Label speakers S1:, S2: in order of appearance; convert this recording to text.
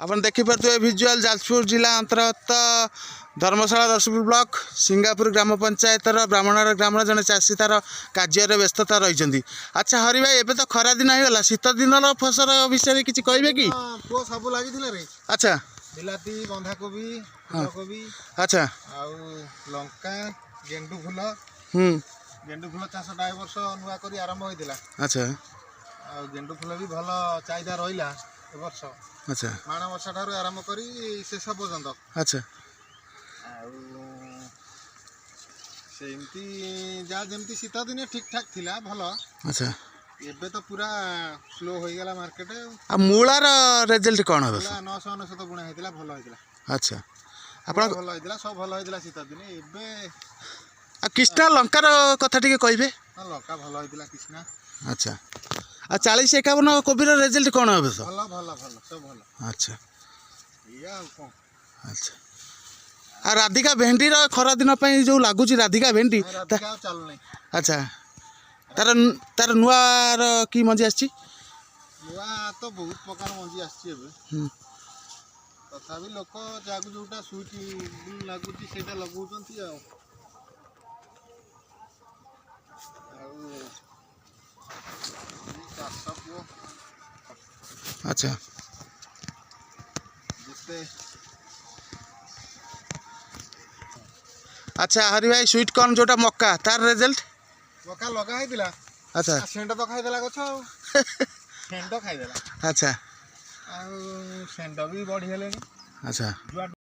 S1: अपन देखिपे visual Jajpur जिला अंतर्गत धर्मशाला दर्शपुर block Singapore ग्राम पंचायत ब्राह्मणर ग्राम जड़े चाषी तार कार्य व्यस्तता रही। अच्छा हरि भाई एबे तो खरा दिन होगा शीत दिन फसल विषय किसी कहे कि
S2: सब लगी
S1: अच्छा
S2: बिलाती बंधाकोबी फूलकोबी
S1: अच्छा
S2: लंका गेंडु फूल चाष ए वर्ष नुआ कर आरंभ होता
S1: अच्छा
S2: गेंडु फूल भी भल चाहिदा रहा ए वर्ष
S1: अच्छा
S2: माणवर्षा ठार आरंभ कर शेष पर्यंत
S1: अच्छा
S2: सेमती जहाँ जमती शीत दिन ठीक ठाक थिला भल
S1: अच्छा
S2: एबे तो पूरा स्लो हो गला मार्केट
S1: आ मूलार रिजल्ट कौन है
S2: 999 बुणा होता भल होता
S1: अच्छा आपन
S2: भल होता सब भल होता शीत दिन एबे
S1: आ कृष्णा लंकार कथा टिके कहबे
S2: लंका भल होता कृष्णा
S1: अच्छा आ 40-51 कोबी रिजल्ट कौन है
S2: भल भल भल सब भल
S1: अच्छा
S2: या कौन
S1: अच्छा आ राधिका भेंडी खरा दिन जो लगुच राधिका भेंडी
S2: चल नहीं
S1: अच्छा तार तार नुआर की मंजी आसी
S2: नुआ तो बहुत प्रकार मंजी आसी तथापि लोक जहाँ जोटा सुइट लगुच से लगुच
S1: अच्छा
S2: जिते
S1: अच्छा हरि भाई स्वीट कॉर्न जोटा मक्का तार रिजल्ट
S2: मक्का लगा है
S1: अच्छा
S2: सेंड तो खाईदेला गछ सेंड खाईदेला
S1: अच्छा
S2: सेंड भी बढ़ी हेले
S1: अच्छा